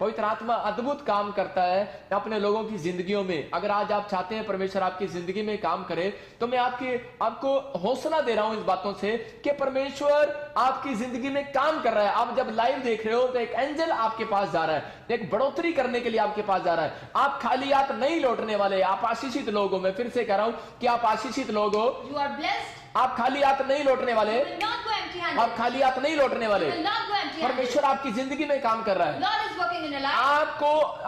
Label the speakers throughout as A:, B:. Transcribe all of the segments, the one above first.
A: पवित्र आत्मा अद्भुत काम करता है अपने लोगों की जिंदगियों में। अगर आज आप चाहते हैं परमेश्वर आपकी जिंदगी में काम करे, तो मैं आपको हौसला दे रहा हूं इस बातों से कि परमेश्वर आपकी जिंदगी में काम कर रहा है। आप जब लाइव देख रहे हो तो एक एंजल आपके पास जा रहा है, एक बढ़ोतरी करने के लिए आपके पास जा रहा है। आप खाली हाथ नहीं लौटने वाले, आप आशीषित लोग हो। मैं फिर से कह रहा हूं कि आप आशीषित लोग हो।
B: You are blessed.
A: आप खाली हाथ नहीं लौटने वाले,
B: You will not go empty-handed.
A: आप खाली हाथ नहीं लौटने वाले।
B: You will not go empty-handed.
A: परमेश्वर आपकी जिंदगी में काम कर रहा है।
B: Lord is working in your life.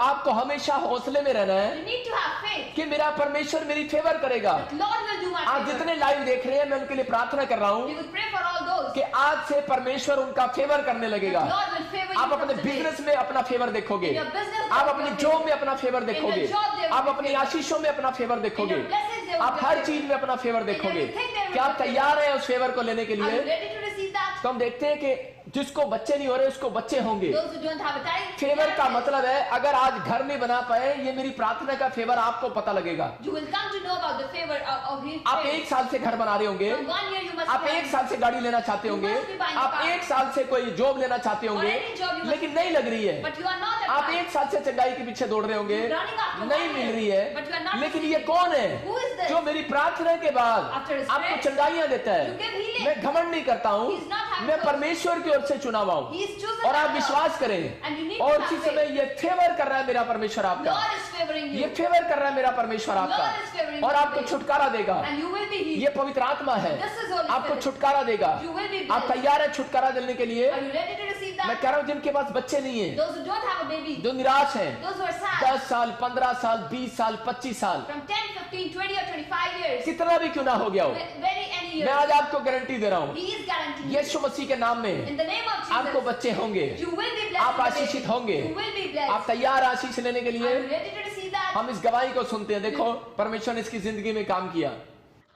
A: आपको हमेशा हौसले में रहना है
B: You need to have faith.
A: कि मेरा परमेश्वर मेरी फेवर करेगा।
B: That Lord will do my
A: आप
B: favor.
A: जितने लाइव देख रहे हैं, मैं उनके लिए प्रार्थना कर रहा हूं
B: We will pray for all those.
A: कि आज से परमेश्वर उनका फेवर करने लगेगा।
B: Lord will favor you
A: आप
B: from
A: अपने
B: today.
A: बिजनेस में अपना फेवर देखोगे,
B: In your business,
A: आप
B: they
A: अपनी
B: will
A: जॉब
B: favor.
A: में अपना फेवर देखोगे,
B: In the job, they will
A: आप
B: be
A: अपनी
B: favored.
A: आशीषों में अपना फेवर देखोगे,
B: In your blessings, they will
A: आप
B: be
A: हर
B: favored.
A: चीज में अपना फेवर देखोगे।
B: everything, they will
A: क्या आप
B: be favored.
A: तैयार हैं उस फेवर को लेने के
B: Are you
A: लिए?
B: ready to receive that?
A: तो हम देखते हैं कि जिसको बच्चे नहीं हो रहे उसको बच्चे होंगे।
B: Those who don't have a child.
A: Favour का मतलब है, अगर आज घर नहीं बना पाए, ये मेरी प्रार्थना का फेवर आपको पता लगेगा।
B: You will come to know about the favor of His
A: आप
B: favor.
A: 1 साल से घर बना रहे होंगे,
B: From 1 year you must
A: आप
B: be
A: 1 साल से गाड़ी लेना चाहते होंगे,
B: must be buying a
A: आप
B: car.
A: 1 साल से कोई जॉब लेना चाहते होंगे,
B: any job you must
A: लेकिन नहीं लग रही है।
B: But you are not
A: आप
B: that
A: 1 साल से चंगाई के पीछे दौड़ रहे होंगे,
B: You're running after
A: नहीं
B: one
A: मिल
B: year,
A: रही है,
B: but you are not
A: लेकिन
B: receiving.
A: ये कौन है
B: Who is this?
A: जो मेरी प्रार्थना के बाद
B: After his
A: आपको
B: prayers,
A: चंगाइयां देता है?
B: you give healing.
A: मैं घमंड नहीं करता हूँ,
B: He is not having
A: मैं
B: boast.
A: परमेश्वर की ओर से चुना हुआ हूँ।
B: He is chosen
A: और आप
B: by God.
A: विश्वास करें,
B: And you need to
A: और
B: have
A: इसी
B: faith.
A: समय ये फेवर कर रहा है मेरा परमेश्वर आपका,
B: Lord is favoring you.
A: ये फेवर कर रहा है मेरा परमेश्वर
B: Lord is
A: आपका,
B: favoring
A: और
B: you
A: आपको
B: today.
A: छुटकारा देगा।
B: And you will be healed.
A: ये पवित्र आत्मा है,
B: This is Holy
A: आपको
B: Spirit.
A: छुटकारा देगा।
B: You will be
A: आप
B: blessed.
A: तैयार है छुटकारा देने के लिए?
B: Are you ready to receive
A: मैं
B: that?
A: कह रहा हूं जिनके पास बच्चे नहीं है,
B: Those who don't have a baby.
A: जो निराश हैं,
B: Those who are sad.
A: 10 साल 15 साल 20 साल 25 साल
B: From 10, 15, 20 or 25 years.
A: कितना भी क्यों ना हो गया हो,
B: Very any
A: मैं
B: years.
A: आज आपको गारंटी दे रहा हूं,
B: He is guaranteed.
A: यीशु मसीह के नाम में
B: In the name of
A: आपको
B: Jesus.
A: बच्चे होंगे।
B: You will be blessed.
A: आप
B: with the
A: आशीषित
B: baby.
A: होंगे।
B: You will be
A: आप
B: blessed.
A: तैयार आशीष लेने के
B: Are
A: लिए?
B: you ready to receive that?
A: हम इस गवाही को सुनते हैं। देखो परमेश्वर ने इसकी जिंदगी में काम किया।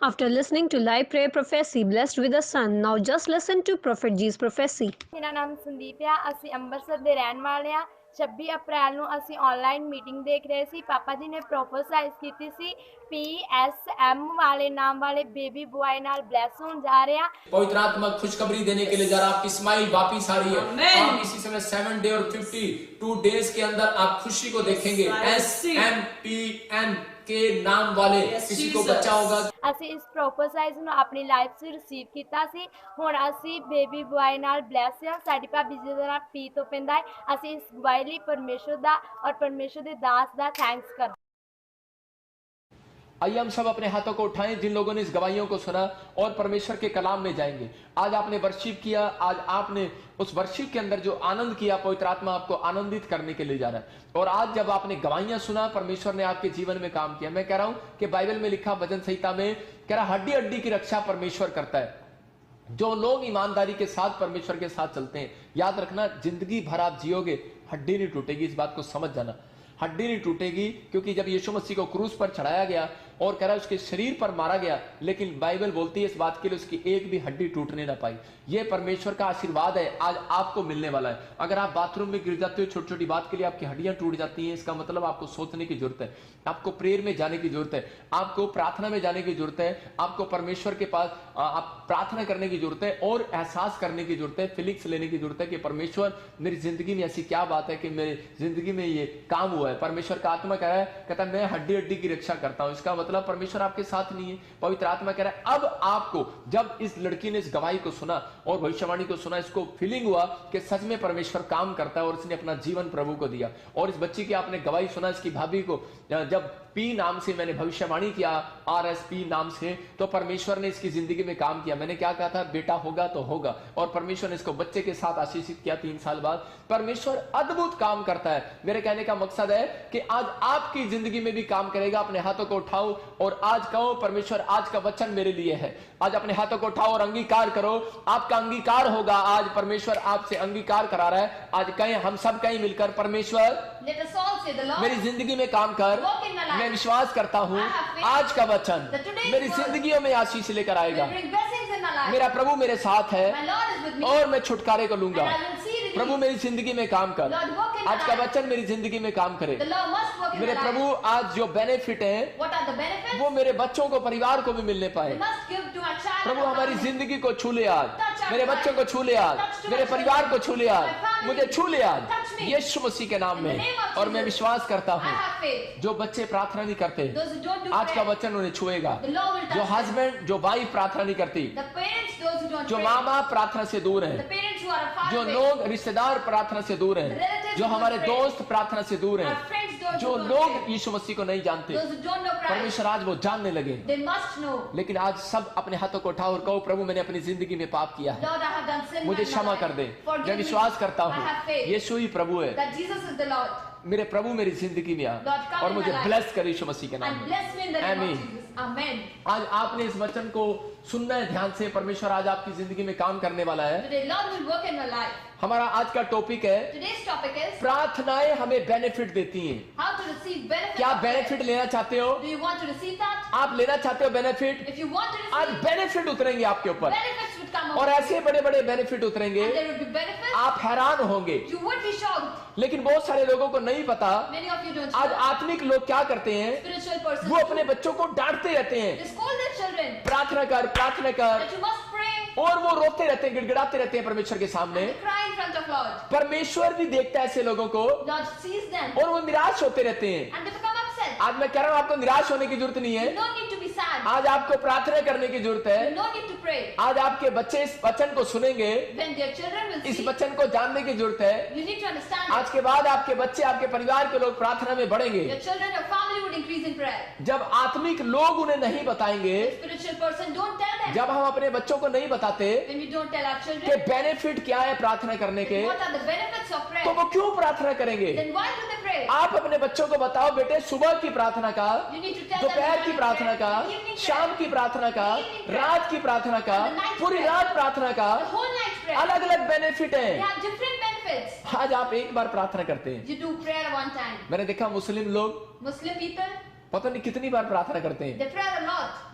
C: After listening to live prayer prophecy blessed with a son, now just listen to Prophet G's prophecy.
D: ਮੇਰਾ ਨਾਮ ਸੰਦੀਪ ਆ। ਅਸੀਂ ਅੰਮ੍ਰਿਤਸਰ ਦੇ ਰਹਿਣ ਵਾਲੇ ਆ। 26 ਅਪ੍ਰੈਲ ਨੂੰ ਅਸੀਂ ਆਨਲਾਈਨ ਮੀਟਿੰਗ ਦੇਖ ਰਹੇ ਸੀ। ਪਾਪਾ ਜੀ ਨੇ ਪ੍ਰੋਫੈਸਾਈਜ਼ ਕੀਤੀ ਸੀ PSM ਵਾਲੇ ਨਾਮ ਵਾਲੇ ਬੇਬੀ ਬॉय ਨਾਲ ਬਲੈਸ ਹੋਣ ਜਾ ਰਹੇ ਆ।
A: पवित्र आत्मा खुशखबरी देने के लिए जा रहा है। आपकी स्माइल वापिस आ रही है। आप इसी समय 7 डे और 52 डेज के अंदर आप खुशी को देखेंगे। SMPN के नाम वाले किसी को बच्चा होगा।
D: ਅਸੀਂ ਇਸ ਪ੍ਰੋਫੈਸਾਈਜ਼ ਨੂੰ ਆਪਣੀ ਲਾਈਫ 'ਚ ਰਿਸੀਵ ਕੀਤਾ ਸੀ। ਹੁਣ ਅਸੀਂ ਬੇਬੀ ਬॉय ਨਾਲ ਬਲੈਸ ਆ। ਸਾਡੀ ਭਾਬੀ ਜੀ ਦਾ ਨਾਮ ਪੀ ਤੋਂ ਪੈਂਦਾ ਹੈ। ਅਸੀਂ ਇਸ ਗਵਾਹੀ ਲਈ ਪਰਮੇਸ਼ਰ ਦਾ ਔਰ ਪਰਮੇਸ਼ਰ ਦੇ ਦਾਸ ਦਾ ਥੈਂक्स ਕਰਦੇ।
A: आइए हम सब अपने हाथों को उठाएं जिन लोगों ने इस गवाहियों को सुना और परमेश्वर के कलाम में जाएंगे। आज आपने वर्शिप किया, आज आपने उस वर्शिप के अंदर जो आनंद किया, पवित्र आत्मा आपको आनंदित करने के लिए जा रहा है। और आज जब आपने गवाहियां सुना, परमेश्वर ने आपके जीवन में काम किया। मैं कह रहा हूं कि बाइबल में लिखा, भजन संहिता में कह रहा, हड्डी हड्डी की रक्षा परमेश्वर करता है। जो लोग ईमानदारी के साथ परमेश्वर के साथ चलते हैं, याद रखना जिंदगी भर आप जियोगे, हड्डी नहीं टूटेगी। इस बात को समझ जाना, हड्डी नहीं टूटेगी। क्योंकि जब यीशु मसीह को क्रूस पर चढ़ाया गया और कह रहा है उसके शरीर पर मारा गया, लेकिन बाइबल बोलती है इस बात के लिए उसकी एक भी हड्डी टूटने ना पाई। ये परमेश्वर का आशीर्वाद है, आज आपको मिलने वाला है। अगर आप बाथरूम में गिर जाते हो छोटी छोटी बात के लिए, आपकी हड्डियां टूट जाती हैं, इसका मतलब आपको सोचने की जरूरत है, आपको प्रेयर में जाने की जरूरत है, आपको प्रार्थना में जाने की जरूरत है, आपको परमेश्वर के पास आप प्रार्थना करने की जरूरत है और एहसास करने की जरूरत है, फिलिक्स लेने की जरूरत है कि परमेश्वर मेरी जिंदगी में ऐसी क्या बात है कि मेरी जिंदगी में ये काम हुआ है। परमेश्वर का आत्मा कह रहा है, कहता है मैं हड्डी हड्डी की रक्षा करता हूं। इसका मतलब परमेश्वर आपके साथ नहीं है। पवित्र आत्मा कह रहा है अब आपको, जब इस लड़की ने इस गवाही को सुना और भविष्यवाणी को सुना, इसको फीलिंग हुआ कि सच में परमेश्वर काम करता है और इसने अपना जीवन प्रभु को दिया। और इस बच्ची की आपने गवाही सुना, इसकी भाभी को जब पी नाम से मैंने भविष्यवाणी किया, RSP नाम से, तो परमेश्वर ने इसकी जिंदगी में काम किया। मैंने क्या कहा था, बेटा होगा तो होगा, और परमेश्वर ने इसको बच्चे के साथ आशीषित किया। 3 साल बाद परमेश्वर अद्भुत काम करता है। मेरे कहने का मकसद है कि आज आपकी जिंदगी में भी काम करेगा। अपने हाथों को उठाओ और आज कहो, परमेश्वर आज का वचन मेरे लिए है। आज अपने हाथों को उठाओ और अंगीकार करो, आपका अंगीकार होगा। आज परमेश्वर आपसे अंगीकार करा रहा है। आज कहें, हम सब कहीं मिलकर, परमेश्वर
B: Let us all say the Lord.
A: मेरी जिंदगी में काम कर।
B: Walk in my life.
A: मैं विश्वास करता हूँ
B: I have faith
A: आज का वचन
B: that today's
A: मेरी
B: word
A: जिंदगियों में आशीष लेकर आएगा।
B: will bring blessings in my life.
A: मेरा प्रभु मेरे साथ है
B: My Lord is with me.
A: और मैं छुटकारे को लूंगा।
B: And I will see relief.
A: प्रभु मेरी जिंदगी में काम कर।
B: Lord, walk in my
A: आज का
B: life.
A: वचन मेरी जिंदगी में काम करे।
B: The Lord must work in
A: मेरे
B: my life.
A: प्रभु आज जो बेनिफिट है
B: What are the benefits?
A: वो मेरे बच्चों को, परिवार को भी मिलने
B: We
A: पाए।
B: must give to our child.
A: Prabhu
B: and
A: हमारी
B: family.
A: जिंदगी को छू ले आज,
B: Touch our
A: मेरे
B: life.
A: बच्चों को छू ले आज,
B: Touch to
A: मेरे
B: my
A: परिवार को छू ले आज,
B: my family.
A: मुझे छू ले आज।
B: Touch me. me.
A: यीशु मसीह के नाम
B: In the
A: में।
B: name of
A: और मैं
B: Jesus.
A: विश्वास करता
B: I
A: हूँ
B: have faith.
A: जो बच्चे प्रार्थना नहीं करते,
B: Those who don't do
A: आज का
B: prayer,
A: वचन उन्हें छुएगा।
B: the Lord will
A: जो
B: touch them.
A: हस्बैंड, जो वाइफ प्रार्थना नहीं करती,
B: The parents, those who don't
A: जो
B: pray.
A: माँ बाप प्रार्थना से दूर
B: The
A: हैं,
B: parents who are far
A: जो
B: away.
A: लोग रिश्तेदार प्रार्थना से दूर हैं,
B: Relatives
A: जो
B: who
A: हमारे
B: don't pray.
A: दोस्त प्रार्थना से दूर
B: Our
A: हैं,
B: friends, those
A: जो
B: who don't
A: लोग
B: pray.
A: यीशु मसीह को नहीं जानते,
B: Those who don't know Christ.
A: परमेश्वर आज वो जानने लगे।
B: They must know.
A: लेकिन आज सब अपने हाथों को उठाओ और कहो, प्रभु मैंने अपनी जिंदगी में पाप किया है,
B: Lord, I have done sin.
A: मुझे
B: in my
A: क्षमा
B: life.
A: कर दे।
B: Forgive
A: मैं
B: me.
A: विश्वास करता
B: I have
A: हूँ
B: faith
A: यीशु ही प्रभु है,
B: that Jesus is the Lord.
A: मेरे प्रभु मेरी जिंदगी में आ
B: Lord, come
A: और
B: in
A: मुझे
B: my life.
A: ब्लेस कर यीशु मसीह के नाम
B: And
A: में।
B: bless me in the name
A: Amen.
B: of Jesus. Amen.
A: आज आपने इस वचन को सुनना है ध्यान से। परमेश्वर आज आपकी जिंदगी में काम करने वाला है।
B: Today, Lord will work in your life.
A: हमारा आज का टॉपिक है,
B: Today's topic is
A: प्रार्थनाएं हमें बेनिफिट देती हैं।
B: how to receive benefit.
A: क्या
B: of prayer.
A: बेनिफिट लेना चाहते हो?
B: Do you want to receive that?
A: आप लेना चाहते हो benefit?
B: If you want to
A: आज
B: receive,
A: बेनिफिट उतरेंगे आपके ऊपर
B: benefits would come
A: और
B: over
A: ऐसे बड़े बड़े बेनिफिट उतरेंगे,
B: and there would be benefits.
A: आप हैरान होंगे।
B: You would be shocked.
A: लेकिन बहुत सारे लोगों को नहीं पता,
B: Many of you don't
A: आज
B: know.
A: आत्मिक लोग क्या करते हैं,
B: Spiritual persons
A: वो अपने बच्चों को डांटते रहते हैं,
B: they scold their children
A: प्रार्थना कर प्रार्थना कर,
B: that you must pray
A: और वो रोते रहते हैं, गिड़गिड़ाते रहते हैं परमेश्वर के सामने।
B: and cry in front of Lord.
A: परमेश्वर भी देखता है ऐसे लोगों को
B: Lord sees them
A: और वो निराश होते रहते हैं।
B: and they become upset.
A: आज मैं कह रहा हूं आपको निराश होने की जरूरत नहीं
B: You
A: है,
B: don't need to be sad.
A: आज आपको प्रार्थना करने की जरूरत
B: You
A: है।
B: don't need to pray.
A: आज आपके बच्चे इस वचन को सुनेंगे,
B: When their children will
A: इस
B: see,
A: वचन को जानने की जरूरत है।
B: you need to understand
A: आज
B: it.
A: के बाद आपके बच्चे, आपके परिवार के लोग प्रार्थना में बढ़ेंगे।
B: Your children, your family would increase in prayer.
A: जब आत्मिक लोग उन्हें नहीं बताएंगे,
B: Spiritual person, don't tell them.
A: जब हम अपने बच्चों को नहीं बताते
B: When we don't tell our
A: कि
B: children
A: बेनिफिट क्या है प्रार्थना करने के,
B: what are the benefits of
A: तो
B: prayer,
A: वो क्यों प्रार्थना करेंगे?
B: then why do they pray?
A: आप अपने बच्चों को बताओ, बेटे सुबह की प्रार्थना का,
B: You need to tell them
A: दोपहर
B: the
A: की
B: morning
A: प्रार्थना का,
B: prayer, the evening prayer,
A: शाम की प्रार्थना का,
B: evening prayer,
A: रात की प्रार्थना का,
B: and the night
A: पूरी
B: prayer,
A: रात प्रार्थना का,
B: the whole night prayer.
A: अलग अलग बेनिफिट
B: They
A: है।
B: have different benefits.
A: आज आप एक बार प्रार्थना करते हैं,
B: You do prayer one time.
A: मैंने देखा मुस्लिम लोग
B: Muslim people,
A: पता नहीं कितनी बार प्रार्थना करते हैं,
B: they pray a lot.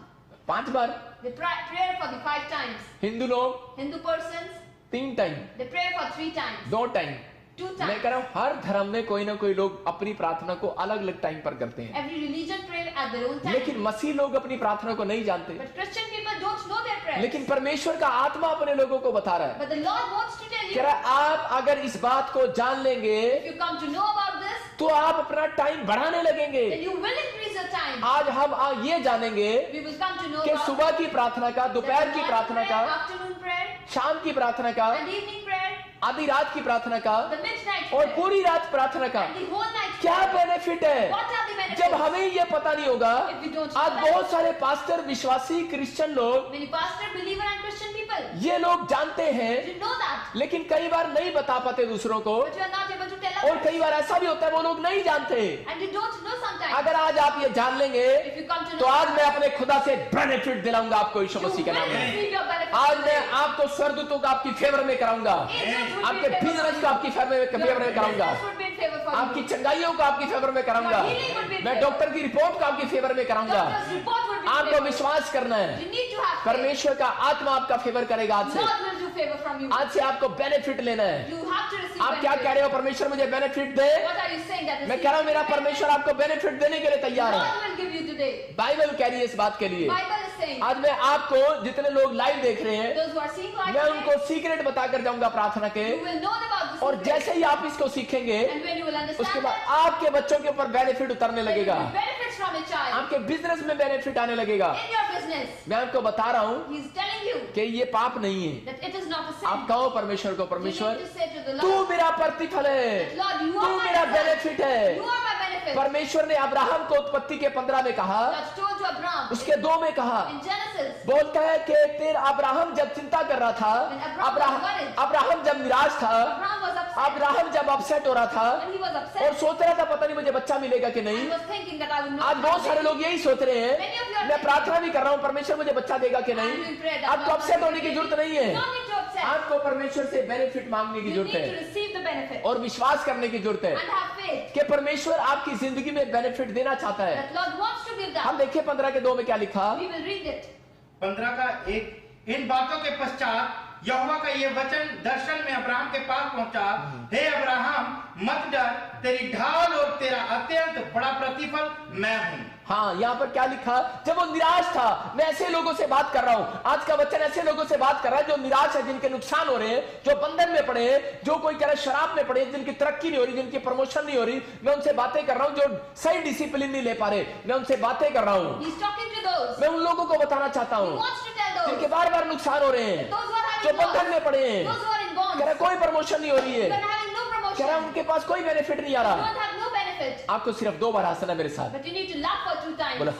A: 5 bar.
B: They pray for the 5 times.
A: Hindu लोग
B: Hindu persons,
A: 3 time,
B: they pray for 3 times.
A: 2 time.
B: 2
A: मैं
B: times.
A: कह रहा हूँ हर धर्म में कोई ना कोई लोग अपनी प्रार्थना को अलग अलग टाइम पर करते हैं,
B: Every religion pray at their own time.
A: लेकिन मसीह लोग अपनी प्रार्थना को नहीं जानते।
B: But Christian people don't know their prayers.
A: लेकिन परमेश्वर का आत्मा अपने लोगों को बता रहा है,
B: But the Lord wants to tell
A: कह
B: you,
A: रहा है आप अगर इस बात को जान लेंगे
B: if you come to know about this,
A: तो आप अपना टाइम बढ़ाने लगेंगे।
B: then you will increase your time.
A: आज हम ये जानेंगे
B: We will come to know
A: कि
B: about
A: सुबह की प्रार्थना का,
B: the
A: दोपहर की
B: morning
A: प्रार्थना
B: prayer,
A: का,
B: afternoon prayer,
A: शाम की प्रार्थना का,
B: and evening prayer,
A: आधी रात की प्रार्थना का
B: the midnight
A: और
B: prayer,
A: पूरी रात प्रार्थना का
B: and the whole night
A: क्या
B: prayer.
A: बेनिफिट है?
B: What are the benefits?
A: जब हमें ये पता नहीं होगा,
B: If we don't know
A: आज
B: that,
A: बहुत सारे पास्टर, विश्वासी क्रिश्चियन लोग,
B: many pastor, believer, and Christian people,
A: ये लोग जानते हैं
B: you know that,
A: लेकिन कई बार नहीं बता पाते दूसरों को,
B: but you are not able to tell
A: और
B: others,
A: कई बार ऐसा भी होता है वो लोग नहीं जानते।
B: and you don't know sometimes.
A: अगर आज आप ये जान लेंगे
B: If you come to
A: तो
B: know,
A: आज मैं अपने खुदा से बेनिफिट दिलाऊंगा आपको यीशु
B: you
A: मसीह के
B: will
A: नाम में।
B: receive your benefits.
A: आज मैं आपको स्वर्गदूतों का आपकी फेवर में कराऊंगा,
B: Angels would
A: आपके
B: be in favor
A: business
B: for
A: को
B: you.
A: आपकी फेवर में
B: Your
A: कराऊंगा,
B: business would be in favor for
A: आपकी
B: you.
A: चंगाइयों को आपकी फेवर में कराऊंगा,
B: Your healing would be in
A: मैं
B: favor.
A: डॉक्टर की रिपोर्ट को आपकी फेवर में कराऊंगा।
B: Doctor's report would be in
A: आपको
B: favor.
A: विश्वास करना है,
B: You need to have faith.
A: परमेश्वर का आत्मा आपका फेवर करेगा। आज से
B: Lord will do favor from you.
A: आज से आपको बेनिफिट लेना है।
B: You have to receive
A: आप क्या
B: benefits.
A: कह रहे हो, परमेश्वर मुझे benefit they?
B: What are you saying that
A: मैं कह रहा हूँ मेरा परमेश्वर आपको बेनिफिट देने के लिए तैयार है।
B: God will give you today.
A: Bible कह रही है इस बात के लिए।
B: Bible is saying,
A: आज मैं आपको जितने लोग लाइव देख रहे हैं,
B: those who are seeing life
A: मैं
B: today,
A: उनको सीक्रेट बताकर जाऊंगा प्रार्थना के,
B: you will know about this
A: और
B: secret.
A: जैसे ही आप इसको सीखेंगे
B: And when you will
A: उसके
B: understand
A: बाद
B: that,
A: आपके बच्चों के ऊपर बेनिफिट उतरने
B: there will
A: लगेगा,
B: be benefits from a child.
A: आपके बिजनेस में बेनिफिट आने लगेगा।
B: In your business,
A: मैं आपको बता रहा हूँ
B: He's telling you
A: कि ये पाप नहीं है।
B: that it is not a sin.
A: आप कहो परमेश्वर को,
B: You
A: परमेश्वर
B: need to say to the
A: तू
B: Lord,
A: मेरा प्रतिफल है,
B: Lord, you
A: तू
B: are my
A: मेरा
B: son.
A: बेनिफिट है।
B: You are my benefit.
A: परमेश्वर ने अब्राहम को उत्पत्ति के 15 में कहा,
B: God told to Abraham
A: उसके 2 में कहा,
B: in Genesis,
A: बोलता है कि तेरा अब्राहम जब चिंता कर रहा था,
B: When Abraham was worried,
A: Abraham जब निराश था,
B: Abraham was upset.
A: अब्राहम जब अपसेट हो रहा था
B: When he was
A: और
B: upset,
A: सोच रहा था पता नहीं मुझे बच्चा मिलेगा कि
B: he
A: नहीं।
B: was thinking that I will not
A: आज बहुत सारे लोग यही सोच रहे हैं,
B: Many of you are
A: मैं प्रार्थना भी कर रहा हूँ परमेश्वर मुझे बच्चा देगा कि
B: I'm
A: नहीं।
B: doing prayer that
A: आपको
B: Lord
A: अपसेट
B: will
A: होने की
B: give
A: जरूरत
B: you.
A: नहीं है,
B: You don't need to upset.
A: आपको परमेश्वर से बेनिफिट मांगने की
B: You
A: जरूरत
B: need to
A: है
B: receive the benefit
A: और विश्वास करने की जरूरत है
B: and have faith
A: कि परमेश्वर आपकी जिंदगी में बेनिफिट देना चाहता है।
B: that Lord wants to give
A: हम
B: that.
A: देखिए 15 के 2 में क्या लिखा,
B: We will read it.
E: 15 का 1, इन बातों के पश्चात यहोवा का ये वचन दर्शन में अब्राहम के पास पहुंचा, हे अब्राहम मत डर, तेरी ढाल और तेरा अत्यंत बड़ा प्रतिफल मैं हूँ।
A: हाँ, यहाँ पर क्या लिखा? जब वो निराश था, मैं ऐसे लोगों से बात कर रहा हूँ। आज का वचन ऐसे लोगों से बात कर रहा है जो निराश है, जिनके नुकसान हो रहे हैं, जो बंधन में पड़े हैं, जो कोई कह रहा है शराब में पड़े हैं, जिनकी तरक्की नहीं हो रही, जिनकी प्रमोशन नहीं हो रही। मैं उनसे बातें कर रहा हूँ जो सही डिसिप्लिन नहीं ले पा रहे। मैं उनसे बातें कर रहा हूँ।
B: He's talking to those.
A: मैं उन लोगों को बताना चाहता
B: He
A: हूँ
B: wants to tell those.
A: जिनके बार बार नुकसान हो रहे हैं,
B: Those who are
A: जो
B: having
A: बंधन में पड़े हैं,
B: Those who are in bonds.
A: कह रहा है कोई प्रमोशन नहीं हो रही है,
B: But having no promotion.
A: कह रहा है उनके पास कोई बेनिफिट नहीं आ
B: You
A: रहा।
B: don't have no benefit.
A: आपको सिर्फ 2 बार हंसना मेरे साथ।
B: But you need to laugh for 2 times.
A: बोलो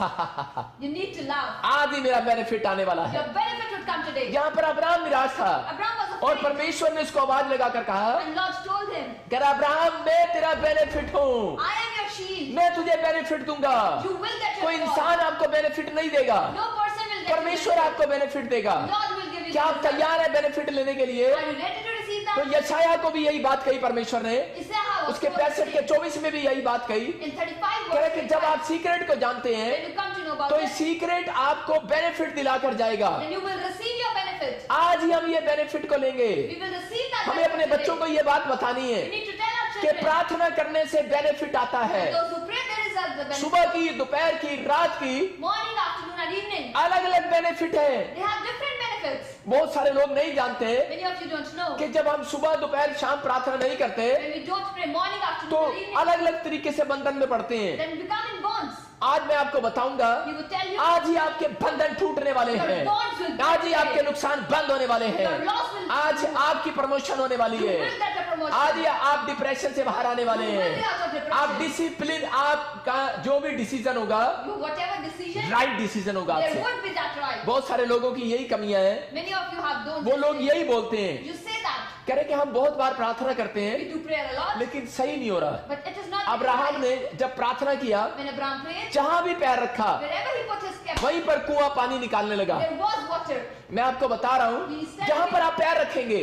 B: You need to laugh.
A: आज ही मेरा बेनिफिट आने वाला है।
B: Your benefit would come today.
A: यहाँ पर अब्राहम निराश था
B: Abraham was
A: और
B: afraid.
A: परमेश्वर ने उसको आवाज लगाकर कहा,
B: And Lord told him,
A: कह रहा अब्राहम मैं तेरा बेनिफिट हूँ,
B: I am your shield.
A: मैं तुझे बेनिफिट दूंगा।
B: You will get
A: कोई
B: your reward.
A: इंसान आपको बेनिफिट नहीं देगा,
B: No person will get
A: परमेश्वर
B: your
A: आपको बेनिफिट देगा।
B: benefit. Lord will give you
A: क्या
B: the
A: आप
B: result.
A: तैयार है बेनिफिट लेने के लिए?
B: Are you ready to receive
A: तो
B: that?
A: यशायाह को भी यही बात कही परमेश्वर ने,
B: Isaiah was
A: उसके
B: told
A: 65 के 24 में भी यही बात कही।
B: in 35
A: कह रहे
B: verse
A: कि जब आप सीक्रेट को जानते हैं
B: when you come to know about
A: तो
B: it,
A: ये सीक्रेट आपको बेनिफिट दिलाकर जाएगा।
B: then you will receive your benefit.
A: आज ही हम ये बेनिफिट को लेंगे।
B: We will receive that
A: हमें अपने
B: benefit
A: बच्चों
B: today.
A: को ये बात बतानी है
B: We need to tell our
A: कि
B: children.
A: प्रार्थना करने से बेनिफिट आता है।
B: Those who pray, there is a benefit.
A: सुबह की, दोपहर की, रात की
B: Morning, afternoon, and evening.
A: अलग अलग बेनिफिट है।
B: They have different benefits.
A: बहुत सारे लोग नहीं जानते
B: Many of you don't know.
A: कि जब हम सुबह दोपहर शाम प्रार्थना नहीं करते
B: When we don't pray morning, afternoon,
A: तो
B: and evening,
A: अलग अलग तरीके से बंधन में पड़ते हैं।
B: then we become in bonds.
A: आज मैं आपको बताऊंगा,
B: He will tell you.
A: आज ही आपके बंधन टूटने वाले
B: Your
A: हैं,
B: bonds will
A: आज ही
B: break
A: आपके
B: today.
A: नुकसान बंद होने वाले हैं,
B: Your loss will
A: आज आपकी प्रमोशन होने वाली
B: You
A: है,
B: will get a promotion.
A: आज ही आप डिप्रेशन से बाहर आने वाले
B: You will be
A: हैं।
B: out of depression.
A: आप डिसिप्लिन, आपका जो भी डिसीजन होगा
B: You, whatever decision,
A: right decision होगा
B: there
A: आपसे।
B: would be that right.
A: बहुत सारे लोगों की यही कमियां हैं,
B: Many of you have those.
A: वो लोग
B: decisions.
A: यही बोलते हैं,
B: You say that.
A: कह रहे कि हम बहुत बार प्रार्थना करते हैं
B: We do prayer a lot,
A: लेकिन सही नहीं हो रहा।
B: but it is not.
A: Abraham ने जब प्रार्थना किया,
B: When Abraham prayed,
A: जहां भी पैर रखा
B: wherever he put his step,
A: वहीं पर कुआं पानी निकालने लगा।
B: there was water.
A: मैं आपको बता रहा हूँ, जहां पर आप पैर रखेंगे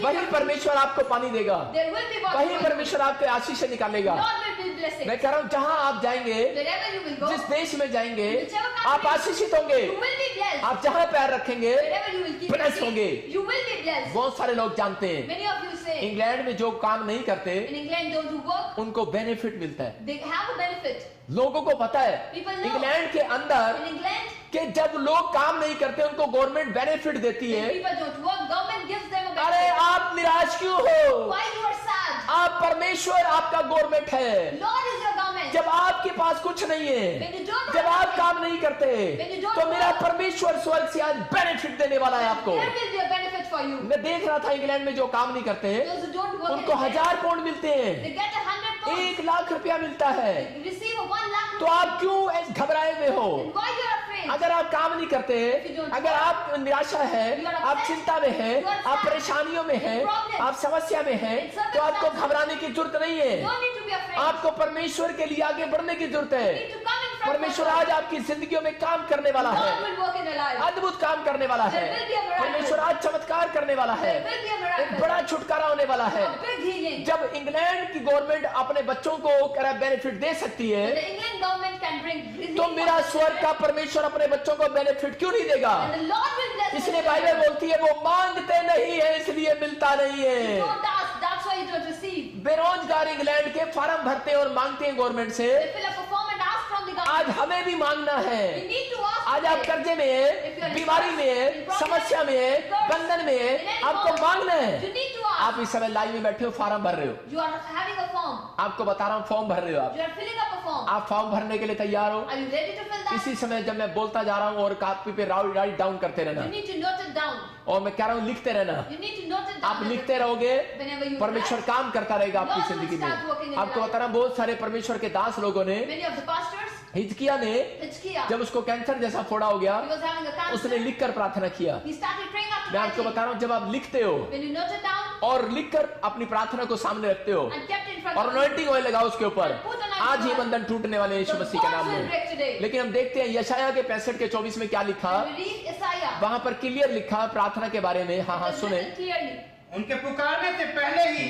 A: वहीं परमेश्वर आपको पानी देगा,
B: There will be water.
A: वहीं परमेश्वर आपके आशीष से निकालेगा।
B: Lord will be blessing.
A: मैं कह रहा हूँ जहां आप जाएंगे,
B: Wherever you will go,
A: जिस देश में जाएंगे,
B: whichever country,
A: आप आशीषित होंगे।
B: you will be blessed.
A: आप जहां पैर रखेंगे
B: Wherever you will keep your
A: blessed
B: feet,
A: होंगे।
B: you will be blessed.
A: बहुत सारे लोग जानते हैं
B: Many of you say,
A: England में जो काम नहीं करते
B: in England, those who work,
A: उनको बेनिफिट मिलता है।
B: they have a benefit.
A: लोगों को पता है
B: People know.
A: इंग्लैंड के अंदर
B: In England,
A: कि जब लोग काम नहीं करते उनको गवर्नमेंट बेनिफिट देती
B: when
A: है।
B: people don't work, government gives them a
A: अरे
B: benefit.
A: आप निराश क्यों हो?
B: Why you are sad?
A: आप परमेश्वर आपका गवर्नमेंट है।
B: Lord is your government.
A: जब आपके पास कुछ नहीं
B: When
A: है,
B: you don't
A: जब
B: have
A: आप
B: anything,
A: काम नहीं करते,
B: When you don't
A: तो मेरा
B: work,
A: परमेश्वर स्वर्ग से आज बेनिफिट देने वाला है आपको।
B: there will be a benefit for you.
A: मैं देख रहा था इंग्लैंड में जो काम नहीं करते
B: Those who don't work, in
A: उनको
B: England,
A: 1000 पाउंड मिलते हैं,
B: they get 100 pounds.
A: 1 लाख रुपया मिलता है।
B: They receive a 1 lakh.
A: तो आप क्यों ऐसे घबराए हुए हो?
B: And why you are afraid?
A: अगर आप काम नहीं करते, अगर आप निराशा है, आप चिंता में है, आप परेशानियों में है, आप समस्या में है, तो आपको घबराने की जरूरत नहीं है।
B: Don't need to be afraid.
A: आपको परमेश्वर के लिए आगे बढ़ने की जरूरत
B: You
A: है।
B: need to come in front of
A: परमेश्वर
B: God.
A: आज आपकी जिंदगियों में काम करने वाला
B: God
A: है,
B: will work in your life.
A: अद्भुत काम करने वाला है।
B: There will be a miracle.
A: परमेश्वर आज चमत्कार करने वाला है,
B: There will be a
A: एक
B: miracle.
A: बड़ा छुटकारा होने वाला है।
B: A big healing.
A: जब इंग्लैंड की गवर्नमेंट अपने बच्चों को बेनिफिट दे सकती
B: The
A: है,
B: England government can bring relief
A: तो मेरा
B: for
A: स्वर्ग का
B: children.
A: परमेश्वर अपने बच्चों को बेनिफिट क्यों नहीं देगा?
B: And the Lord will bless
A: इसलिए
B: the
A: बाइबल
B: children.
A: बोलती है वो मांगते नहीं है इसलिए मिलता नहीं
B: You
A: है।
B: don't ask, that's why you don't receive.
A: बेरोजगार इंग्लैंड के फार्म भरते हैं और मांगते हैं गवर्नमेंट से।
B: They fill up a form and ask from the
A: आज
B: government.
A: हमें भी मांगना
B: You
A: है।
B: need to ask.
A: आज आप
B: today.
A: कर्जे में है, बीमारी में है, समस्या में है, बंधन में है, आपको मांगना है।
B: You need to
A: आप
B: ask.
A: इस समय लाइन में बैठे हो, फार्म भर रहे हो।
B: You are having a form.
A: आपको बता रहा हूँ फॉर्म भर रहे हो आप।
B: You are filling up a form.
A: आप फॉर्म भरने के लिए तैयार हो?
B: Are you ready to fill that?
A: इसी समय जब मैं बोलता जा रहा हूँ और कापी पे राइट डाउन करते रहना,
B: You need to note it down.
A: और मैं कह रहा हूँ लिखते रहना।
B: You need to note it down.
A: आप लिखते रहोगे,
B: Whenever you
A: परमेश्वर
B: write,
A: काम करता रहेगा आपकी
B: Lord will
A: जिंदगी में।
B: start working in your
A: आपको
B: life.
A: बता रहा हूँ बहुत सारे परमेश्वर के दास लोगों ने,
B: Many of the pastors,
A: हिजकिय्याह ने
B: Hizkiah,
A: जब उसको कैंसर जैसा फोड़ा हो गया,
B: he was having a cancer.
A: उसने लिखकर प्रार्थना किया।
B: He started praying after
A: मैं आपको
B: writing.
A: बता रहा हूँ जब आप लिखते हो
B: When you note it down
A: और लिखकर अपनी प्रार्थना को सामने रखते हो
B: and kept it in front
A: और
B: of you,
A: अनॉइंटिंग ऑयल लगाओ उसके ऊपर,
B: put anointing
A: आज ही
B: oil.
A: बंधन टूटने वाले हैं यीशु
B: the
A: मसीह के नाम
B: bonds will
A: में।
B: break today.
A: लेकिन हम देखते हैं यशायाह के 65 के 24 में क्या लिखा,
B: When we read Isaiah,
A: वहां पर क्लियर लिखा प्रार्थना के बारे में। हाँ हाँ
B: it is
A: सुने।
B: written clearly.
E: उनके पुकारने से पहले ही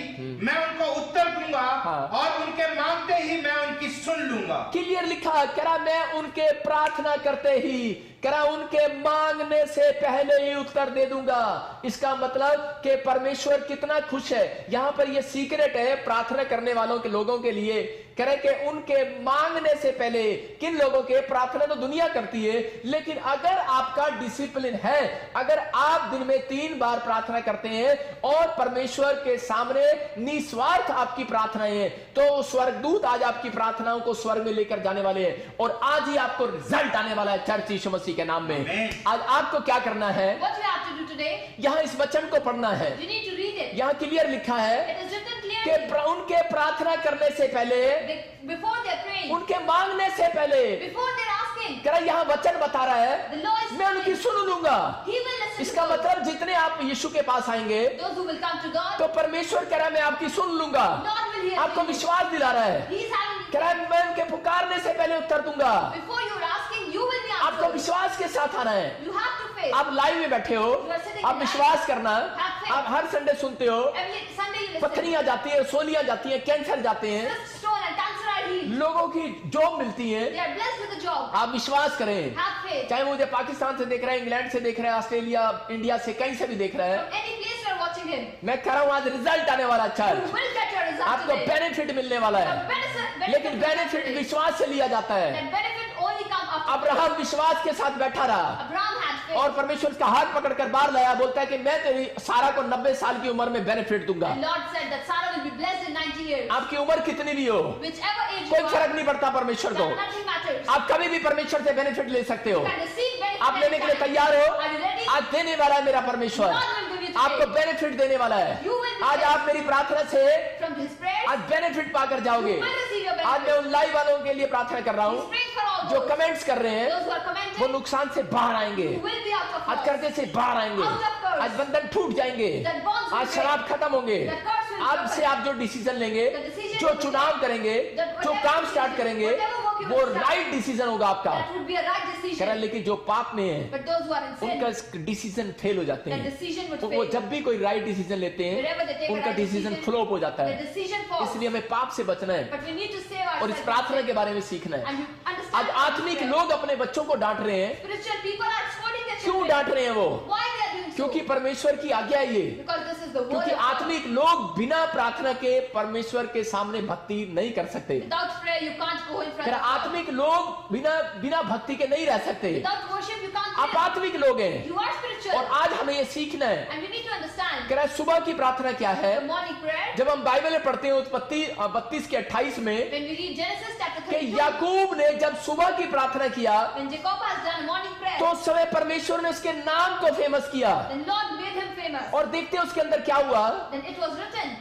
E: मैं उनको उत्तर दूंगा
A: हाँ।
E: और उनके मांगते ही मैं उनकी सुन लूंगा। दूंगा।
A: क्लियर लिखा, करा मैं उनके प्रार्थना करते ही, करा उनके मांगने से पहले ही उत्तर दे दूंगा। इसका मतलब कि परमेश्वर कितना खुश है। यहां पर यह सीक्रेट है प्रार्थना करने वालों के लोगों के लिए, करे कि उनके मांगने से पहले। किन लोगों के? प्रार्थना तो दुनिया करती है, लेकिन अगर आपका डिसिप्लिन है, अगर आप दिन में 3 बार प्रार्थना करते हैं और परमेश्वर के सामने निस्वार्थ आपकी प्रार्थनाएं हैं, तो स्वर्गदूत आज आपकी प्रार्थनाओं को स्वर्ग में लेकर जाने वाले हैं और आज ही आपको रिजल्ट आने वाला है चर्च यीशु मसीह के नाम में।
E: Amen.
A: आज आपको क्या करना है?
B: What you have to do today,
A: यहां इस वचन को पढ़ना है।
B: you need to read it.
A: यहां क्लियर लिखा है
B: It is written
A: कि
B: clearly.
A: उनके प्रार्थना करने से पहले,
B: Before they're praying,
A: उनके मांगने से पहले,
B: before they're asking,
A: करा यहाँ वचन बता रहा है
B: the Lord is
A: मैं उनकी
B: telling,
A: सुन लूंगा।
B: He will listen
A: इसका
B: to those.
A: मतलब जितने आप यीशु के पास आएंगे
B: Those who will come to God,
A: तो परमेश्वर कह रहा है मैं आपकी सुन लूंगा।
B: God will hear
A: आपको
B: you.
A: विश्वास दिला रहा है,
B: He is having,
A: कह रहा है मैं उनके पुकारने से पहले उत्तर दूंगा।
B: before you're asking, you will be
A: आपको
B: answered.
A: विश्वास के साथ आना है।
B: You have to faith.
A: आप लाइव में बैठे हो,
B: You are sitting
A: आप
B: live.
A: विश्वास करना।
B: Have faith.
A: आप हर संडे सुनते हो,
B: Every Sunday you listen.
A: पत्थरियां जाती है, सोलियां जाती हैं, कैंसर जाते हैं,
B: Just stone and cancer are healed.
A: लोगों की जॉब मिलती है।
B: They are blessed with a job.
A: आप विश्वास करें,
B: Have faith.
A: चाहे मुझे पाकिस्तान से देख रहे हैं, इंग्लैंड से देख रहे हैं, ऑस्ट्रेलिया, इंडिया से, कहीं से भी देख रहे हैं,
B: From any place you are watching him,
A: मैं कह रहा हूं आज रिजल्ट आने वाला
B: you
A: church,
B: will get your result
A: आपको
B: today.
A: बेनिफिट मिलने वाला
B: The
A: है।
B: benefit
A: लेकिन बेनिफिट
B: today.
A: विश्वास से लिया जाता है।
B: That benefit only comes after
A: Abraham विश्वास के साथ बैठा रहा
B: Abraham had faith.
A: और परमेश्वर उसका हाथ पकड़कर बाहर लाया, बोलता है कि मैं तेरी सारा को 90 साल की उम्र में बेनिफिट दूंगा।
B: And Lord said that Sarah will be blessed in 90 years.
A: आपकी उम्र कितनी भी हो,
B: Whichever age
A: कोई
B: you
A: फर्क
B: are,
A: नहीं पड़ता परमेश्वर को।
B: that nothing matters.
A: आप कभी भी परमेश्वर से बेनिफिट ले सकते हो।
B: You can receive benefit
A: आप लेने के लिए
B: anytime.
A: तैयार हो?
B: Are you ready?
A: आज देने वाला है मेरा परमेश्वर,
B: God will give you today.
A: आपको बेनिफिट देने वाला है।
B: You will be
A: आज
B: blessed.
A: आप मेरी प्रार्थना से
B: From his prayers,
A: आज बेनिफिट पाकर जाओगे।
B: you will receive your
A: आज मैं
B: benefit.
A: उन लाइव वालों के लिए प्रार्थना कर रहा
B: He's
A: हूँ
B: praying for all
A: जो
B: those.
A: कमेंट्स कर रहे हैं,
B: Those who are
A: वो
B: commenting,
A: नुकसान से बाहर आएंगे,
B: you will be out of
A: आज
B: loss.
A: कर्जे से बाहर आएंगे,
B: Out of curse.
A: आज बंधन टूट जाएंगे,
B: That bonds will
A: आज
B: break.
A: शराब खत्म होंगे।
B: That curse will
A: आज
B: break.
A: से आप जो डिसीजन लेंगे,
B: The decision
A: जो
B: you will
A: चुनाव
B: take,
A: करेंगे,
B: that
A: जो
B: whatever
A: काम स्टार्ट
B: decision,
A: करेंगे,
B: whatever work you
A: वो
B: will start,
A: राइट डिसीजन होगा आपका।
B: that would be a right
A: कह रहा
B: decision.
A: लेकिन जो पाप में है
B: But those who are in sin,
A: उनका डिसीजन फेल हो जाते
B: that
A: हैं।
B: decision would
A: तो
B: fail.
A: वो जब भी कोई राइट डिसीजन लेते
B: Wherever they
A: हैं
B: take a
A: उनका
B: right
A: डिसीजन
B: decision,
A: फ्लॉप हो जाता
B: the
A: है।
B: decision falls.
A: इसलिए हमें पाप से बचना है
B: But we need to save
A: और इस
B: ourselves.
A: प्रार्थना के बारे में सीखना है।
B: And you understand
A: आज आत्मिक
B: prayer.
A: लोग अपने बच्चों को डांट रहे हैं।
B: Spiritual people are scolding their
A: क्यों
B: children.
A: डांट रहे हैं वो?
B: Why they are doing so?
A: क्योंकि परमेश्वर की आज्ञा है ये।
B: Because this is the word
A: क्योंकि
B: of God.
A: आत्मिक लोग बिना प्रार्थना के परमेश्वर के सामने भक्ति नहीं कर सकते।
B: Without prayer, you can't go in front
A: फिर
B: of God.
A: आत्मिक लोग बिना भक्ति के नहीं रह सकते।
B: Without worship, you can't
A: आप
B: live.
A: आत्मिक लोग हैं
B: You are spiritual.
A: और आज हमें ये सीखना है।
B: And we need to understand
A: कह रहा है सुबह की प्रार्थना क्या है?
B: the morning prayer.
A: जब हम बाइबल में पढ़ते हैं उत्पत्ति 32 के 28 में
B: When we read Genesis chapter
A: कि
B: 32,
A: याकूब ने जब सुबह की प्रार्थना किया
B: when Jacob has done morning prayer,
A: तो उस समय परमेश्वर ने उसके नाम को फेमस किया
B: then Lord made him famous.
A: और देखते हैं उसके अंदर क्या हुआ।
B: Then it was written,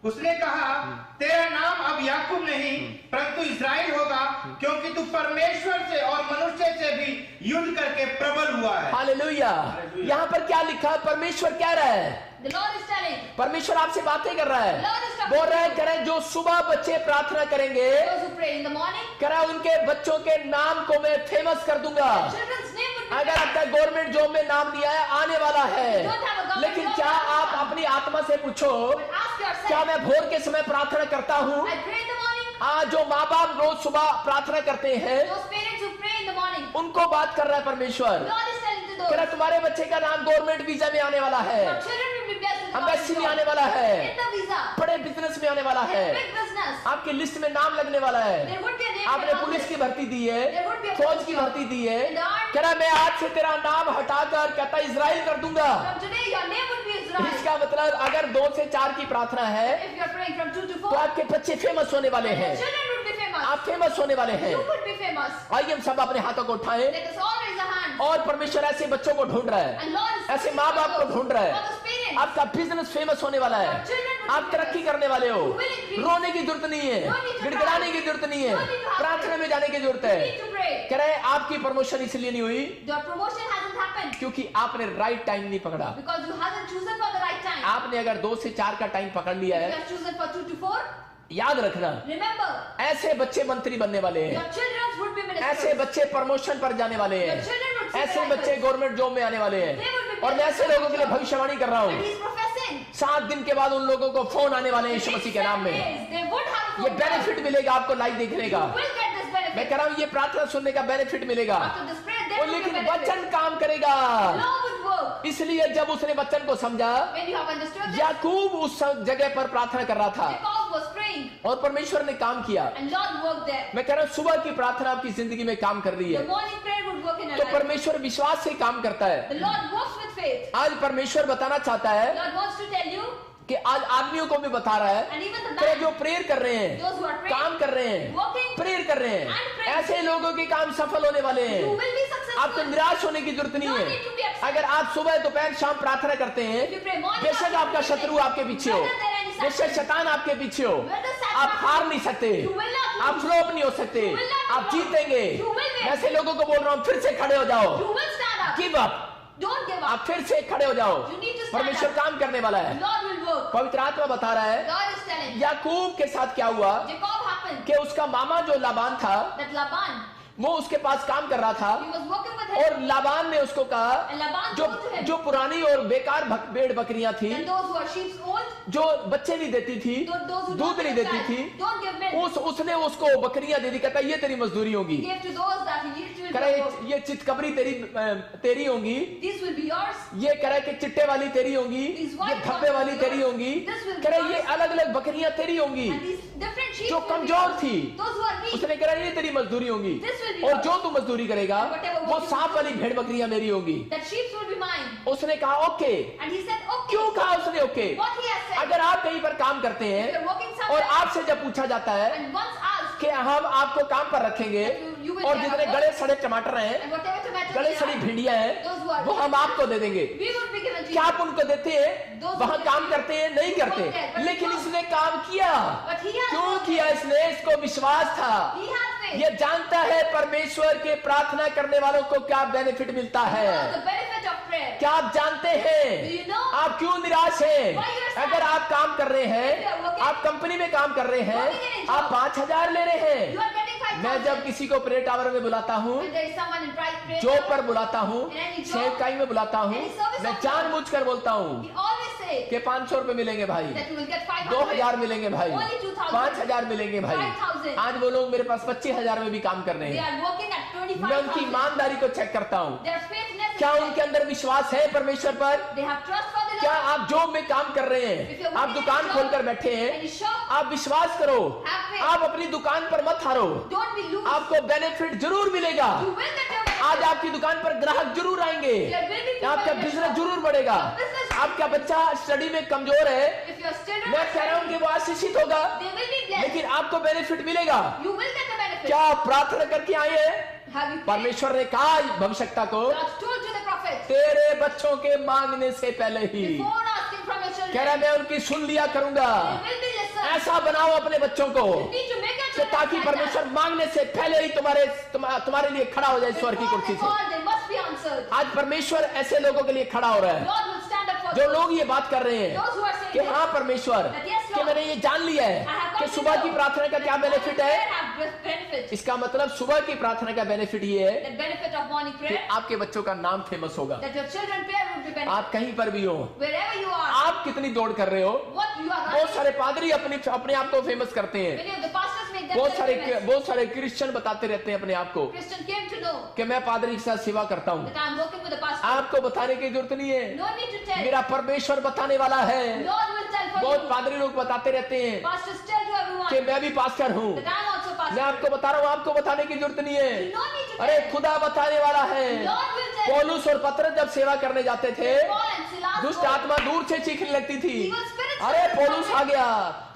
E: उसने कहा तेरा नाम अब याकूब नहीं परंतु इस्राएल होगा क्योंकि तू परमेश्वर से और मनुष्य से भी युद्ध करके प्रबल हुआ है।
A: हालेलुया। यहाँ पर क्या लिखा है? परमेश्वर कह रहा है,
B: the Lord is telling,
A: परमेश्वर आपसे बातें कर रहा है,
B: Lord is talking
A: बोल रहा है,
B: to
A: कह रहा है जो सुबह बच्चे प्रार्थना करेंगे,
B: those who pray in the morning,
A: कह रहा है उनके बच्चों के नाम को मैं फेमस कर दूंगा।
B: children's name would be
A: अगर
B: famous.
A: आपका गवर्नमेंट जॉब में नाम लिया है आने वाला है,
B: Don't have a government
A: लेकिन
B: job,
A: क्या
B: but
A: आप अपनी आत्मा से पूछो
B: But ask yourself,
A: क्या मैं भोर के समय प्रार्थना करता हूँ?
B: I pray in the morning.
A: आज जो माँ बाप रोज सुबह प्रार्थना करते हैं
B: Those parents who pray in the morning,
A: उनको बात कर रहा है परमेश्वर।
B: God is telling to
A: कह
B: those,
A: रहा है तुम्हारे बच्चे का नाम गवर्नमेंट वीजा में आने वाला है,
B: your children will be blessed with
A: embassy में
B: government
A: आने
B: job,
A: वाला है,
B: in the visa,
A: बड़े बिजनेस में आने वाला
B: in
A: है,
B: big business.
A: आपके लिस्ट में नाम लगने वाला है।
B: There would be a name
A: आपने
B: for all
A: पुलिस
B: this.
A: की भर्ती दी है,
B: There would be a
A: फौज
B: police
A: की
B: job.
A: भर्ती दी है।
B: In the army.
A: कह रहा है, मैं आज से तेरा नाम हटाकर कहता इजराइल कर दूंगा।
B: From today, your name would be Israel.
A: इसका मतलब अगर 2 से 4 की प्रार्थना है
B: If you are praying from 2 to
A: तो
B: 4,
A: आपके बच्चे फेमस होने वाले
B: your
A: हैं,
B: children would be famous.
A: आप फेमस होने वाले हैं।
B: You would be famous.
A: आइए हम सब अपने हाथों को उठाएं
B: Let us all raise our hands.
A: और परमेश्वर ऐसे बच्चों को ढूंढ रहा है,
B: And Lord is
A: ऐसे
B: looking
A: माँ
B: for
A: बाप को
B: those,
A: ढूंढ रहा
B: for
A: है।
B: those parents.
A: आपका बिजनेस फेमस होने वाला है,
B: Your children would
A: आप
B: be
A: तरक्की
B: famous.
A: करने वाले हो,
B: You will increase.
A: रोने की जरूरत नहीं है,
B: No need to
A: गिड़गिड़ाने
B: cry.
A: की जरूरत नहीं है,
B: No need to have
A: प्रार्थना में जाने की जरूरत
B: You
A: है।
B: need to pray.
A: कह रहे हैं आपकी प्रमोशन इसलिए नहीं हुई
B: Your promotion hasn't happened
A: क्योंकि आपने राइट टाइम नहीं पकड़ा।
B: because you hasn't chosen for the right time.
A: आपने अगर 2 से 4 का टाइम पकड़ लिया
B: You
A: है,
B: have chosen for 2 to 4.
A: याद रखना
B: Remember,
A: ऐसे बच्चे मंत्री बनने वाले
B: your
A: हैं,
B: children would be ministers.
A: ऐसे बच्चे प्रमोशन पर जाने वाले
B: Your
A: हैं,
B: children would see
A: ऐसे
B: the
A: बच्चे
B: right
A: गवर्नमेंट जॉब में आने वाले
B: They will
A: हैं।
B: be
A: और मैं ऐसे लोगों के लिए भविष्यवाणी कर रहा
B: And
A: हूँ,
B: he's professing.
A: 7 दिन के बाद उन लोगों को फोन आने वाले हैं यीशु
B: In
A: मसीह के नाम
B: 7
A: में।
B: days, they would have a
A: ये
B: phone call.
A: बेनिफिट मिलेगा आपको लाइव देखने
B: You
A: का।
B: will get this benefit.
A: मैं कह रहा हूँ ये प्रार्थना सुनने का बेनिफिट मिलेगा।
B: After this prayer, there
A: और
B: will be a
A: लेकिन
B: benefit.
A: वचन काम करेगा।
B: Law would work.
A: इसलिए जब उसने वचन को समझा,
B: When you have understood this,
A: याकूब उस जगह पर प्रार्थना कर रहा था
B: Jacob was praying
A: और परमेश्वर ने काम किया।
B: and Lord worked there.
A: मैं कह रहा हूँ सुबह की प्रार्थना आपकी जिंदगी में काम कर रही
B: The
A: है,
B: morning prayer would work in your
A: तो
B: life.
A: परमेश्वर विश्वास से काम करता है।
B: The Lord works with faith.
A: आज परमेश्वर बताना चाहता है
B: Lord wants to tell you,
A: कि आज आदमियों को भी बता रहा है
B: and even the
A: कि
B: man,
A: जो प्रेयर कर रहे हैं,
B: those who are praying,
A: काम कर रहे हैं,
B: working,
A: प्रेयर कर रहे
B: and
A: हैं,
B: praying,
A: ऐसे लोगों के काम सफल होने वाले
B: you
A: हैं।
B: will be
A: आपको
B: successful.
A: निराश होने की जरूरत नहीं
B: No
A: है।
B: need to be upset.
A: अगर आप सुबह दोपहर शाम प्रार्थना करते
B: If
A: हैं,
B: you pray morning,
A: बेशक
B: afternoon,
A: आपका शत्रु
B: evening,
A: आपके पीछे हो,
B: whether there are any
A: बेशक
B: Satans,
A: शैतान आपके पीछे हो,
B: whether Satan
A: आप हार नहीं सकते,
B: you will not lose.
A: आप फ्लॉप नहीं हो सकते,
B: You will not
A: आप
B: be
A: जीतेंगे।
B: lost. You will win.
A: मैं ऐसे लोगों को बोल रहा हूँ, फिर से खड़े हो जाओ,
B: You will stand up.
A: Give up,
B: Don't give
A: आप
B: up.
A: फिर से खड़े हो जाओ।
B: You need to stand
A: परमेश्वर
B: up.
A: काम करने वाला है।
B: Lord will work.
A: पवित्र आत्मा बता रहा है,
B: God is telling.
A: याकूब के साथ क्या हुआ
B: Jacob happened
A: कि उसका मामा जो लाबान था,
B: that Laban,
A: वो उसके पास काम कर रहा था,
B: he was working with him.
A: और लाबान ने उसको कहा,
B: And Laban
A: जो
B: told to him
A: जो पुरानी और बेकार भेड़ बकरियां थी,
B: that those who are sheep's old,
A: जो बच्चे नहीं देती थी,
B: those who
A: दूध
B: don't
A: नहीं
B: give
A: देती
B: child,
A: थी,
B: don't give milk.
A: उसने उसको बकरियां दे दी। कहता ये तेरी मजदूरी होगी।
B: Give to those that he needs to
A: कह रहा
B: work.
A: ये चितकबरी तेरी होंगी,
B: These will be yours.
A: ये कह रहा है कि चिट्टे वाली तेरी होंगी,
B: These
A: ये
B: white
A: धब्बे
B: ones
A: वाली
B: will be
A: तेरी
B: yours.
A: होंगी।
B: This will be
A: कह रहा है ये
B: yours.
A: अलग अलग बकरियां तेरी होंगी।
B: And these different sheep
A: जो
B: will be
A: कमजोर
B: yours.
A: थी,
B: Those who are weak.
A: उसने कह रहा है ये तेरी मजदूरी होंगी,
B: This will be
A: और
B: yours.
A: जो तू मजदूरी करेगा
B: Whatever
A: वो
B: work you
A: सांप
B: do.
A: वाली भेड़ बकरियां मेरी होंगी।
B: That sheep will be mine.
A: उसने कहा okay.
B: And he said, okay.
A: क्यों कहा उसने okay?
B: What he has said.
A: अगर आप कहीं पर काम करते
B: If
A: हैं
B: you're working
A: और
B: somewhere
A: आपसे जब पूछा जाता है
B: and once asked,
A: कि हम आपको काम पर रखेंगे,
B: You will
A: और
B: get
A: जितने
B: a
A: गले सड़े टमाटर हैं,
B: and whatever tomatoes
A: गले
B: they
A: सड़ी
B: are,
A: भिंडियां हैं,
B: those who are
A: वो हम आपको दे देंगे।
B: we would be given to
A: क्या
B: you.
A: आप उनको देते हैं?
B: Those
A: वहां
B: who
A: काम
B: get-
A: करते हैं? नहीं करते,
B: work there, but
A: लेकिन
B: he
A: इसने काम किया।
B: But he has
A: क्यों
B: worked
A: किया इसने? इसको विश्वास था।
B: He had faith.
A: ये जानता है परमेश्वर के प्रार्थना करने वालों को क्या बेनिफिट मिलता है।
B: The benefit of prayer.
A: क्या आप जानते हैं
B: Do you know?
A: आप क्यों निराश हैं?
B: Why you are sad?
A: अगर आप काम कर रहे
B: If you are
A: हैं,
B: working-
A: आप कंपनी में काम कर रहे हैं,
B: Working in a job.
A: आप 5,000 ले रहे हैं।
B: You are getting 5,000.
A: मैं जब किसी को प्रेयर टावर में बुलाता हूँ,
B: When there is someone in bright prayer,
A: job पर बुलाता हूँ,
B: In any job,
A: सेवकाई में बुलाता हूँ,
B: any service
A: मैं
B: of
A: जानबूझकर बोलता हूँ
B: he always say
A: कि 500 रुपए मिलेंगे भाई,
B: that you will get 500.
A: 2,000 मिलेंगे भाई,
B: Only 2,000.
A: 5,000 मिलेंगे भाई।
B: 5,000.
A: आज वो लोग मेरे पास 25,000 में भी काम कर रहे
B: They
A: हैं।
B: are working at
A: मैं उनकी
B: 25,000.
A: ईमानदारी को चेक करता हूँ।
B: Their faithfulness
A: क्या
B: is
A: उनके
B: there.
A: अंदर विश्वास है परमेश्वर पर?
B: They have trust for the
A: क्या
B: Lord.
A: आप जॉब में काम कर रहे
B: If
A: हैं,
B: you're
A: आप
B: working
A: दुकान
B: in a
A: खोलकर
B: job,
A: बैठे हैं,
B: any shop,
A: आप विश्वास करो,
B: Have faith.
A: आप अपनी दुकान पर मत हारो,
B: don't be loose.
A: आपको बेनिफिट जरूर मिलेगा।
B: You will get your benefit.
A: आज आपकी दुकान पर ग्राहक जरूर आएंगे,
B: There will be people
A: आपका
B: in your
A: बिजनेस
B: shop.
A: जरूर बढ़ेगा।
B: Your business-
A: आपका बच्चा स्टडी में कमजोर है,
B: If your children
A: मैं
B: are
A: कह रहा हूँ कि
B: studying,
A: वो आशीषित होगा,
B: they will be blessed.
A: लेकिन आपको बेनिफिट मिलेगा।
B: You will get the benefit.
A: क्या आप प्रार्थना करके आए हैं?
B: Have you prayed?
A: परमेश्वर ने कहा भविष्यता को,
B: God told to the prophet
A: तेरे बच्चों के मांगने से पहले ही,
B: before asking from your children.
A: कह रहा है मैं उनकी सुन लिया करूंगा।
B: They will be listened.
A: ऐसा बनाओ अपने बच्चों को
B: You need to make your
A: कि
B: children
A: ताकि
B: like
A: परमेश्वर
B: that.
A: मांगने से पहले ही तुम्हारे लिए खड़ा हो जाए स्वर की
B: Before
A: कुर्सी
B: they
A: से।
B: call, they must be answered.
A: आज परमेश्वर ऐसे लोगों के लिए खड़ा हो रहा है
B: God will stand up for
A: जो
B: those.
A: लोग ये बात कर रहे हैं
B: Those who are saying
A: कि हाँ परमेश्वर,
B: That yes,
A: कि
B: Lord.
A: मैंने ये जान लिया
B: I
A: है
B: have
A: कि
B: come to
A: सुबह
B: know
A: की प्रार्थना का क्या
B: that
A: बेनिफिट
B: morning
A: है।
B: prayer have benefit.
A: इसका मतलब सुबह की प्रार्थना का बेनिफिट ये है
B: The benefit of morning
A: कि
B: prayer,
A: आपके बच्चों का नाम फेमस होगा।
B: that your children prayer will be benefit.
A: आप कहीं पर भी हो,
B: Wherever you are,
A: आप कितनी दौड़ कर रहे हो,
B: what you are
A: बहुत
B: running,
A: सारे पादरी अपने आप को फेमस करते हैं,
B: many of the pastors make
A: बहुत
B: themselves famous.
A: सारे क्रिश्चियन बताते रहते हैं अपने आप को
B: Christian came to know
A: कि मैं पादरी के साथ सेवा करता हूँ।
B: that I am working with the pastor.
A: आपको बताने की जरूरत नहीं है,
B: No need to tell.
A: मेरा परमेश्वर बताने वाला है।
B: Lord will tell for
A: बहुत
B: you.
A: पादरी लोग बताते रहते हैं
B: Pastors tell to everyone
A: कि मैं भी पास्टर हूँ।
B: that I am also
A: मैं
B: pastor.
A: आपको बता रहा हूँ, आपको बताने की जरूरत नहीं है।
B: No need to
A: अरे
B: tell.
A: खुदा बताने वाला है।
B: Lord will tell.
A: पौलुस और पतरस जब सेवा करने जाते थे,
B: Paul and Silas
A: दुष्ट
B: go.
A: आत्मा दूर से चीखने लगती थी,
B: Evil spirits
A: अरे
B: will
A: पौलुस
B: come
A: आ
B: in.
A: गया,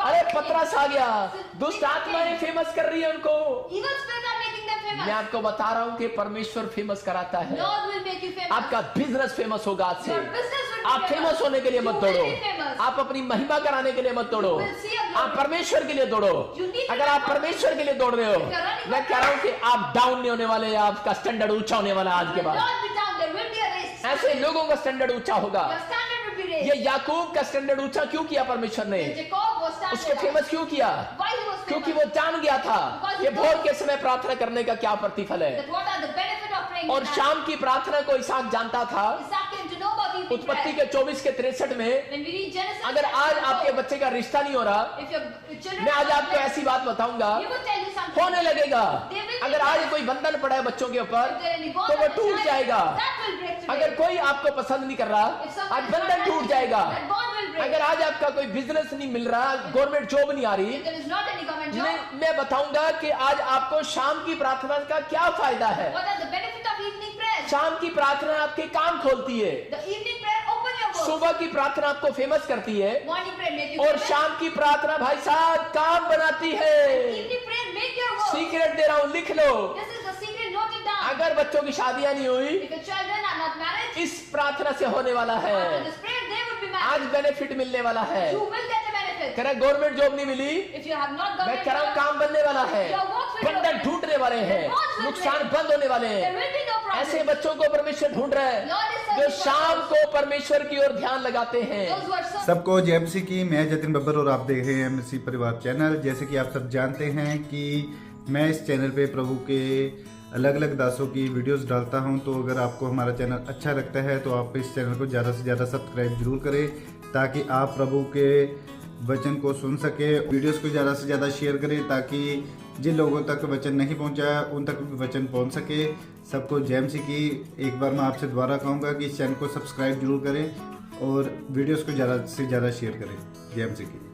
A: अरे
B: Paul
A: पतरस आ गया।
B: came.
A: दुष्ट आत्माएं फेमस कर रही है उनको।
B: Evil spirits are making them famous.
A: मैं आपको बता रहा हूँ कि परमेश्वर फेमस कराता है।
B: Lord will make you famous.
A: आपका बिजनेस फेमस होगा आज से।
B: Your business will be
A: आप फेमस होने के लिए मत
B: You
A: दौड़ो,
B: will be famous.
A: आप अपनी महिमा कराने के लिए मत दौड़ो,
B: You will see a glory.
A: आप परमेश्वर के लिए दौड़ो।
B: You need to
A: अगर आप
B: run.
A: परमेश्वर के लिए दौड़ रहे हो,
B: If you're running
A: मैं
B: for
A: कह रहा हूँ कि आप डाउन नहीं होने वाले, आपका स्टैंडर्ड ऊंचा होने वाला है आज के
B: will
A: बाद।
B: not be down. There will be a race.
A: ऐसे लोगों का स्टैंडर्ड ऊंचा होगा।
B: Your standard will be
A: ये
B: raised.
A: याकूब का स्टैंडर्ड ऊंचा क्यों किया परमेश्वर ने?
B: Jacob was
A: उसको
B: standard.
A: फेमस क्यों किया?
B: Why he was
A: क्योंकि
B: famous?
A: वो जान गया था
B: Because
A: कि
B: he
A: भोर
B: knows
A: के समय प्रार्थना करने का क्या प्रतिफल है,
B: That what are the benefit of praying
A: और
B: in
A: शाम की प्रार्थना को इसहाक जानता था।
B: Isaac came to know about evening
A: उत्पत्ति
B: prayer.
A: के 24 के 63 में,
B: When we read Genesis,
A: अगर आज
B: chapter
A: आपके
B: 4,
A: बच्चे का रिश्ता नहीं हो रहा,
B: if your children
A: मैं आज
B: are
A: आपको
B: blessed,
A: ऐसी बात बताऊंगा
B: he will tell you something.
A: होने लगेगा।
B: They will
A: अगर
B: be
A: आज कोई बंधन पड़ा है बच्चों के ऊपर
B: If there any bond
A: तो वो
B: on the
A: टूट
B: child,
A: जाएगा।
B: that will break today.
A: अगर कोई आपको पसंद नहीं कर रहा,
B: If someone
A: आज
B: is not
A: बंधन टूट
B: liking,
A: जाएगा।
B: that bond will break.
A: अगर आज आपका कोई बिजनेस नहीं मिल रहा, गवर्नमेंट जॉब नहीं आ रही,
B: If there is not any government job,
A: मैं बताऊंगा कि आज आपको शाम की प्रार्थना का क्या फायदा है।
B: what are the benefit of evening prayer?
A: शाम की प्रार्थना आपके काम खोलती है,
B: The evening prayer open your works.
A: सुबह की प्रार्थना आपको फेमस करती है,
B: Morning prayer make you
A: और
B: famous.
A: शाम की प्रार्थना भाई साहब काम बनाती है।
B: Evening prayer make your work.
A: Secret दे रहा हूं, लिख लो।
B: This is the secret, note it down.
A: अगर बच्चों की शादियां नहीं हुई,
B: If your children are not married,
A: इस प्रार्थना से होने वाला
B: after
A: है।
B: this prayer they would be
A: आज
B: married.
A: बेनिफिट मिलने वाला है।
B: You will get a benefit.
A: कह रहा गवर्नमेंट जॉब नहीं मिली,
B: If you have not
A: मैं
B: government
A: कह रहा हूं
B: job,
A: काम बनने वाला है,
B: your works will
A: बंधन
B: open.
A: टूटने वाले हैं,
B: Your works will
A: नुकसान
B: break.
A: बंद होने वाले
B: There
A: हैं।
B: will be no problem.
A: ऐसे बच्चों को परमेश्वर ढूंढ रहा है
B: Lord is searching
A: जो
B: for
A: शाम
B: those.
A: को परमेश्वर की ओर ध्यान लगाते हैं।
B: Those who are so
F: सबको जय मसीह की। मैं जतिन बब्बर और आप देख रहे हैं एमएससी परिवार चैनल। जैसे कि आप सब जानते हैं कि मैं इस चैनल पे प्रभु के अलग अलग दासों की वीडियोस डालता हूं, तो अगर आपको हमारा चैनल अच्छा लगता है तो आप इस चैनल को ज़्यादा से ज़्यादा सब्सक्राइब जरूर करें, ताकि आप प्रभु के वचन को सुन सके। वीडियोस को ज़्यादा से ज़्यादा शेयर करें, ताकि जिन लोगों तक वचन नहीं पहुंचा उन तक भी वचन पहुंच सके। सबको जय मसीह की। एक बार मैं आपसे दोबारा कहूँगा कि इस चैनल को सब्सक्राइब जरूर करें और वीडियोस को ज़्यादा से ज़्यादा शेयर करें। जय मसीह की।